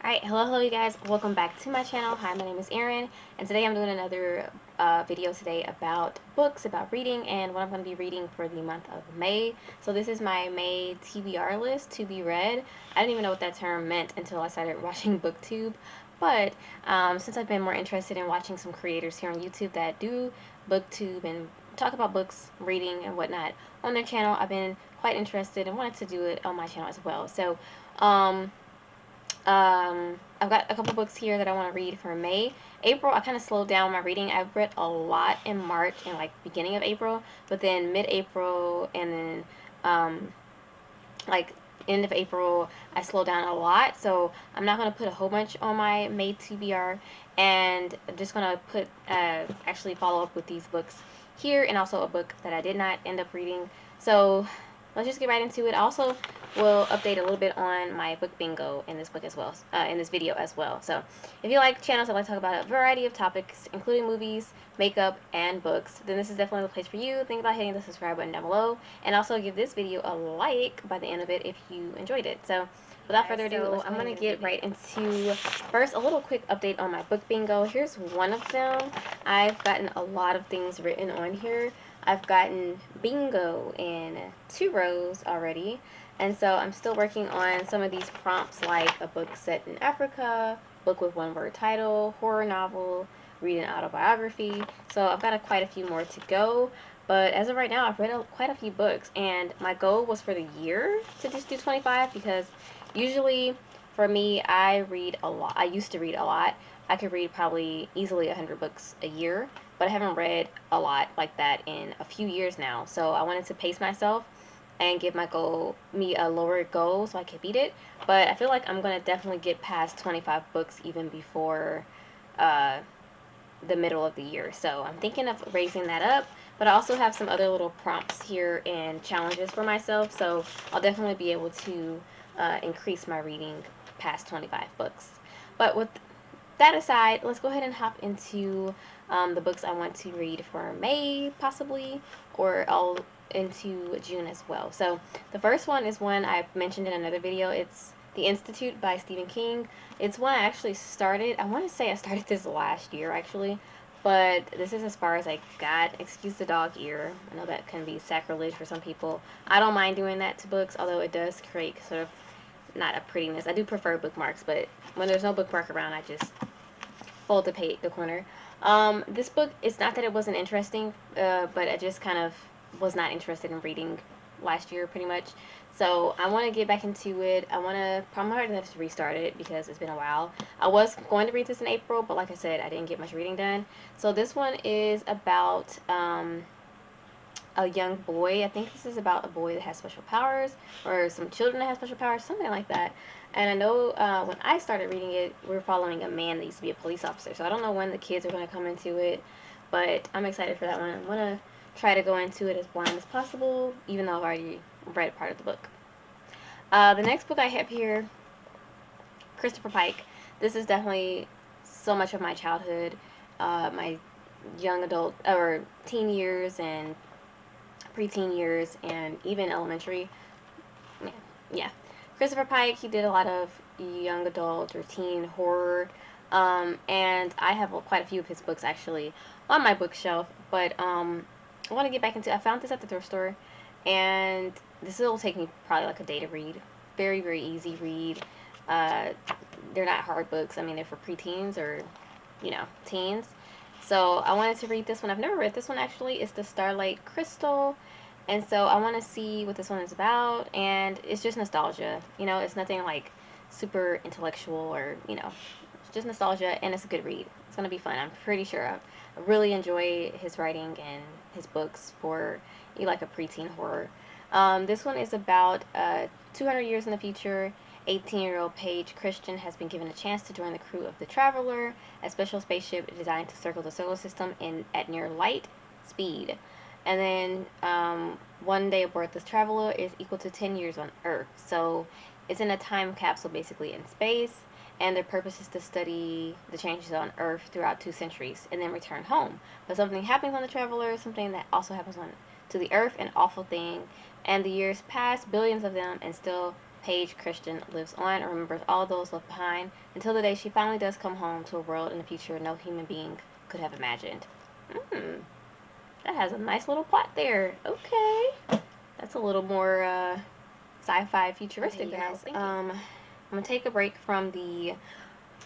Alright, hello you guys, welcome back to my channel. Hi, my name is Erin, and today I'm doing another video today about books, about reading, and what I'm going to be reading for the month of May. So this is my May TBR list, to be read. I didn't even know what that term meant until I started watching BookTube, but since I've been more interested in watching some creators here on YouTube that do BookTube and talk about books, reading, and whatnot on their channel, I've been quite interested and wanted to do it on my channel as well. So, I've got a couple books here that I want to read for May. April, I kind of slowed down my reading. I've read a lot in March and like beginning of April, but then mid-April and then like end of April, I slowed down a lot. So I'm not going to put a whole bunch on my May TBR, and I'm just going to put actually follow up with these books here, and also a book that I did not end up reading. So let's just get right into it. I also will update a little bit on my book bingo in this book as well, in this video as well. So if you like channels that like to talk about a variety of topics, including movies, makeup, and books, then this is definitely the place for you. Think about hitting the subscribe button down below, and also give this video a like by the end of it if you enjoyed it. So without further ado, I'm going to get right into, first, a little quick update on my book bingo. Here's one of them. I've gotten a lot of things written on here. I've gotten bingo in 2 rows already, and so I'm still working on some of these prompts, like a book set in Africa, book with 1-word title, horror novel, read an autobiography. So I've got quite a few more to go, but as of right now, I've read quite a few books, and my goal was for the year to just do 25, because usually for me, I read a lot. I used to read a lot. I could read probably easily 100 books a year, but I haven't read a lot like that in a few years now. So I wanted to pace myself and give me a lower goal so I could beat it. But I feel like I'm going to definitely get past 25 books even before the middle of the year. So I'm thinking of raising that up, but I also have some other little prompts here and challenges for myself. So I'll definitely be able to increase my reading past 25 books. But with that aside, let's go ahead and hop into the books I want to read for May, possibly, or I'll into June as well. So the first one is one I've mentioned in another video. It's The Institute by Stephen King. It's one I actually started. I want to say I started this last year, actually, but this is as far as I got. Excuse the dog ear. I know that can be sacrilege for some people. I don't mind doing that to books, although it does create sort of not a prettiness. I do prefer bookmarks, but when there's no bookmark around, I just fold the corner. This book, it's not that it wasn't interesting, but I just kind of was not interested in reading last year, pretty much. So I want to get back into it. I'm probably going to have to restart it because it's been a while. I was going to read this in April, but like I said, I didn't get much reading done. So this one is about a young boy. I think this is about a boy that has special powers, or some children that have special powers, something like that. And I know when I started reading it, we were following a man that used to be a police officer. So I don't know when the kids are going to come into it, but I'm excited for that one. I'm going to try to go into it as blind as possible, even though I've already read part of the book. The next book I have here, Christopher Pike. This is definitely so much of my childhood, my young adult or teen years and preteen years, and even elementary. Yeah. Christopher Pike, he did a lot of young adult or teen horror, and I have quite a few of his books actually on my bookshelf, but I want to get back into. I found this at the thrift store, and this will take me probably like a day to read. Very, very easy read. They're not hard books. I mean, they're for preteens or, teens. So I wanted to read this one. I've never read this one actually. It's the Starlight Crystal. And so I want to see what this one is about, and it's just nostalgia. It's nothing like super intellectual or, it's just nostalgia, and it's a good read. It's going to be fun, I'm pretty sure. I really enjoy his writing and his books for you like a preteen horror. This one is about 200 years in the future. 18-year-old Paige Christian has been given a chance to join the crew of the Traveler, a special spaceship designed to circle the solar system at near light speed. And then 1 day aboard this Traveler is equal to 10 years on Earth. So it's in a time capsule basically in space, and their purpose is to study the changes on Earth throughout 2 centuries and then return home. But something happens on the Traveler, something that also happens to the Earth, an awful thing, and the years pass, billions of them, and still Paige Christian lives on and remembers all those left behind until the day she finally does come home to a world in the future no human being could have imagined. That has a nice little plot there. Okay. That's a little more sci-fi futuristic than I was thinking. I'm going to take a break from the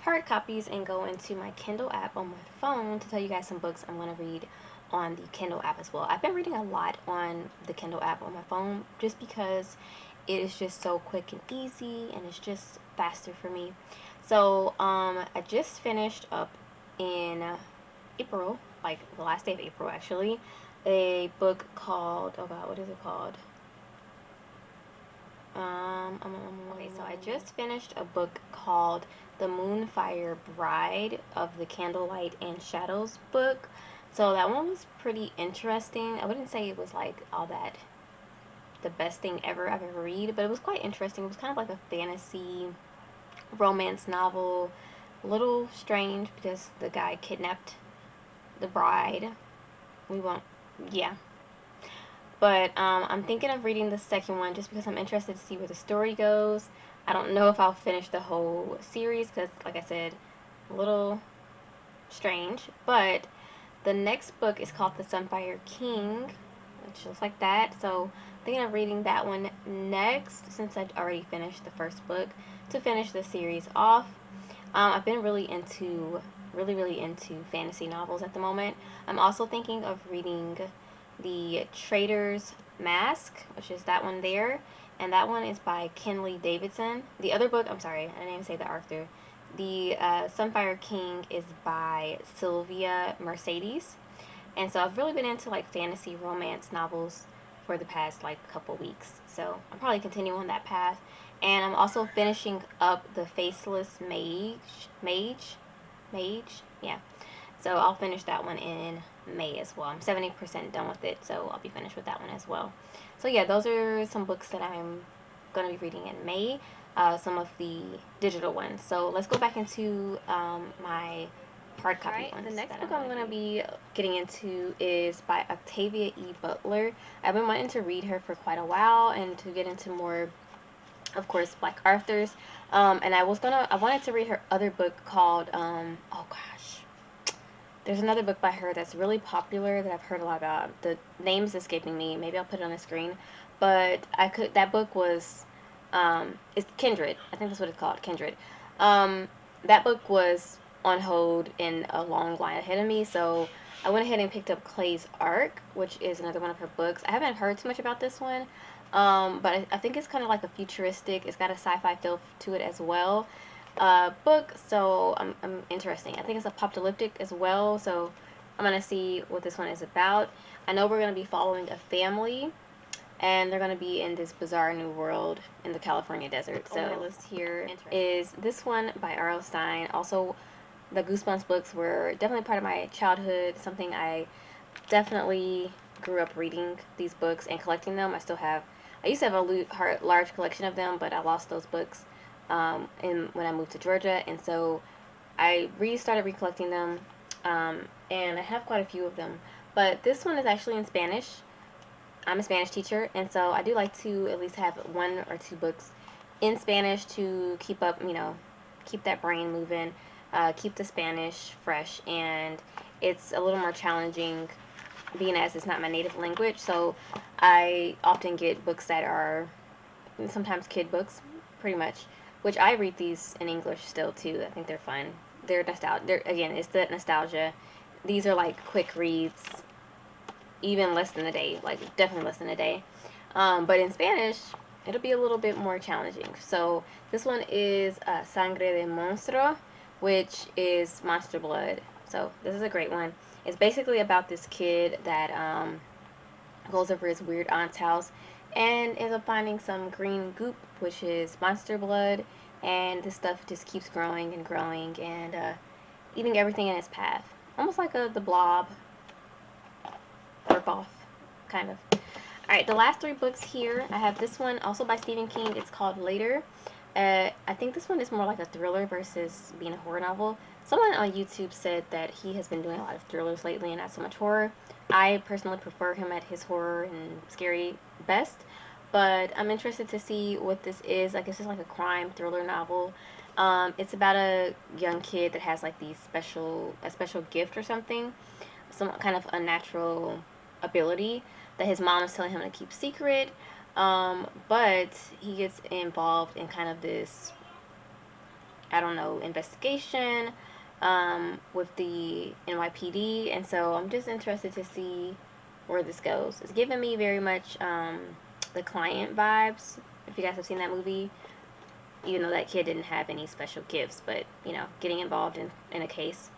hard copies and go into my Kindle app on my phone to tell you guys some books I'm going to read on the Kindle app as well. I've been reading a lot on the Kindle app on my phone just because it is just so quick and easy and it's just faster for me. So I just finished up in April, like the last day of April actually, a book called, oh god, what is it called? Okay, so I just finished a book called The Moonfire Bride of the Candlelight and Shadows book. So that one was pretty interesting. I wouldn't say it was like all that the best thing ever I've ever read, but it was quite interesting. It was kind of like a fantasy romance novel. A little strange because the guy kidnapped the bride. We won't, yeah. But I'm thinking of reading the second one just because I'm interested to see where the story goes. I don't know if I'll finish the whole series because, like I said, a little strange. But the next book is called The Sunfire King, which looks like that. So I'm thinking of reading that one next since I'd already finished the first book to finish the series off. I've been really into fantasy novels at the moment. I'm also thinking of reading The Traitor's Mask, which is that one there, and that one is by Kinley Davidson. The other book, I'm sorry, I didn't even say the author. The Sunfire King is by Sylvia Mercedes, and so I've really been into like fantasy romance novels for the past like couple weeks, so I'll probably continue on that path. And I'm also finishing up The Faceless Mage, yeah. So I'll finish that one in May as well. I'm 70% done with it, so I'll be finished with that one as well. So yeah, those are some books that I'm going to be reading in May, some of the digital ones. So let's go back into my hard copy ones. The next book I'm going to be getting into is by Octavia E Butler. I've been wanting to read her for quite a while and to get into more, of course, Black authors. And I wanted to read her other book called, oh gosh, there's another book by her that's really popular that I've heard a lot about. The name's escaping me. Maybe I'll put it on the screen. But that book was, it's Kindred. I think that's what it's called, Kindred. That book was on hold in a long line ahead of me, so I went ahead and picked up Clay's Ark, which is another one of her books. I haven't heard too much about this one, but I think it's kind of like a futuristic, it's got a sci-fi feel to it as well, book, so I'm interesting. I think it's apocalyptic as well, so I'm going to see what this one is about. I know we're going to be following a family, and they're going to be in this bizarre new world in the California desert. So on my list here is this one by L Stein. Also, the Goosebumps books were definitely part of my childhood, something I definitely grew up reading these books and collecting them. I used to have a large collection of them, but I lost those books when I moved to Georgia, and so I started recollecting them, and I have quite a few of them. But this one is actually in Spanish. I'm a Spanish teacher, and so I do like to at least have one or two books in Spanish to keep up, keep that brain moving, keep the Spanish fresh, and it's a little more challenging being as it's not my native language, so I often get books that are sometimes kid books, pretty much, which I read these in English still too. I think they're fun. They're nostalgia. Again, it's the nostalgia. These are like quick reads, even less than a day, like definitely less than a day. But in Spanish, it'll be a little bit more challenging. So this one is Sangre de Monstruo, which is monster blood. So this is a great one. It's basically about this kid that goes over his weird aunt's house and ends up finding some green goop, which is monster blood, and this stuff just keeps growing and growing and eating everything in its path. Almost like the Blob ripoff, kind of. Alright, the last three books here, I have this one also by Stephen King. It's called Later. I think this one is more like a thriller versus being a horror novel. Someone on YouTube said that he has been doing a lot of thrillers lately and not so much horror. I personally prefer him at his horror and scary best, but I'm interested to see what this is. Like, it's just like a crime thriller novel. It's about a young kid that has like a special gift or something, some kind of unnatural ability that his mom is telling him to keep secret. But he gets involved in kind of this, I don't know, investigation with the NYPD, and so I'm just interested to see where this goes. It's giving me very much the Client vibes. If you guys have seen that movie, even though that kid didn't have any special gifts, but you know, getting involved in a case.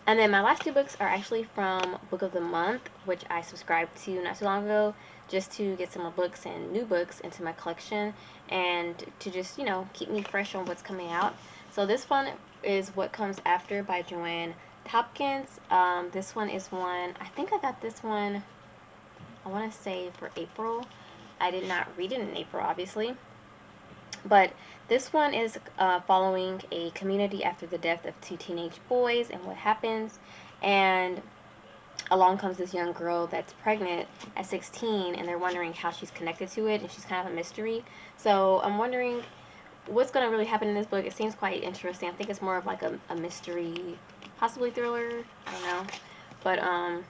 And then my last two books are actually from Book of the Month, which I subscribed to not too long ago, just to get some more books and new books into my collection, and to just, you know, keep me fresh on what's coming out. So this one is What Comes After by Joanne Tompkins. This one is one, I think I got this one, I want to say for April. I did not read it in April, obviously. But this one is following a community after the death of two teenage boys and what happens. And along comes this young girl that's pregnant at 16, and they're wondering how she's connected to it, and she's kind of a mystery. So I'm wondering what's going to really happen in this book. It seems quite interesting. I think it's more of like a mystery, possibly thriller. I don't know. But I'm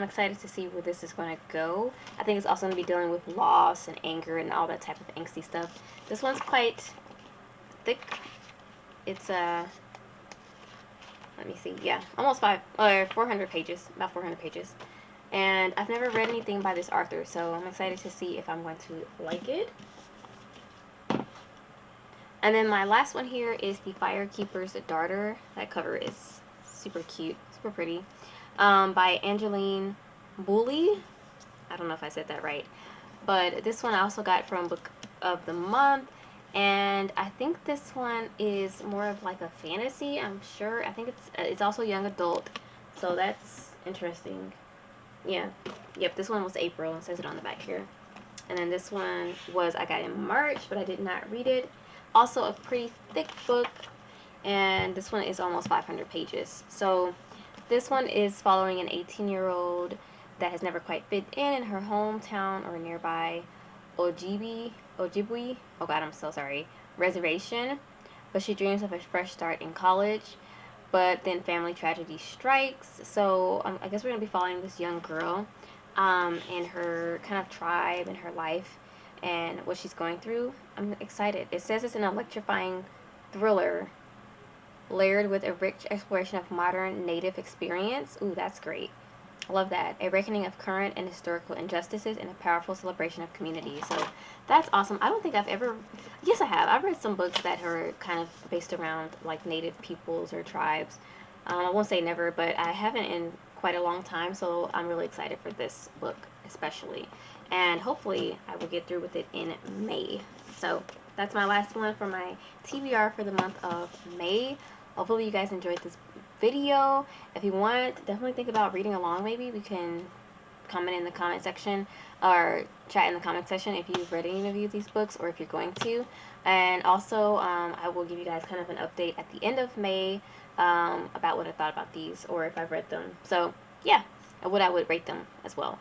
excited to see where this is going to go. I think it's also going to be dealing with loss and anger and all that type of angsty stuff. This one's quite thick. It's let me see, yeah, almost 400 pages, about 400 pages. And I've never read anything by this author, so I'm excited to see if I'm going to like it. And then my last one here is The Firekeeper's Daughter. That cover is super cute, super pretty. By Angeline Boulley. I don't know if I said that right. But this one I also got from Book of the Month. And I think this one is more of like a fantasy, I'm sure. I think it's also young adult. So that's interesting. Yeah. Yep, this one was April. It says it on the back here. And then this one I got in March, but I did not read it. Also a pretty thick book. And this one is almost 500 pages. So this one is following an 18-year-old that has never quite fit in her hometown or nearby Ojibwe, oh god, I'm so sorry, reservation. But she dreams of a fresh start in college. But then family tragedy strikes. So I guess we're going to be following this young girl and her kind of tribe and her life and what she's going through. I'm excited. It says it's an electrifying thriller layered with a rich exploration of modern native experience. Ooh, that's great. I love that. A reckoning of current and historical injustices and a powerful celebration of community. So that's awesome. I don't think I've ever, yes I have. I've read some books that are kind of based around like native peoples or tribes. I won't say never, but I haven't in quite a long time. So I'm really excited for this book especially. And hopefully I will get through with it in May. So that's my last one for my TBR for the month of May. Hopefully you guys enjoyed this video. If you want, definitely think about reading along. Maybe we can comment in the comment section or chat in the comment section if you've read any of these books or if you're going to. And also I will give you guys kind of an update at the end of May about what I thought about these or if I've read them. So yeah, and what I would rate them as well.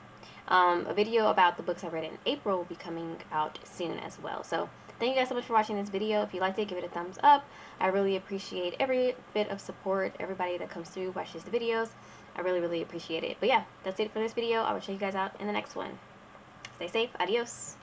A video about the books I read in April will be coming out soon as well. So thank you guys so much for watching this video. If you liked it, give it a thumbs up. I really appreciate every bit of support, everybody that comes through, watches the videos. I really, really appreciate it. But yeah, that's it for this video. I will check you guys out in the next one. Stay safe. Adios.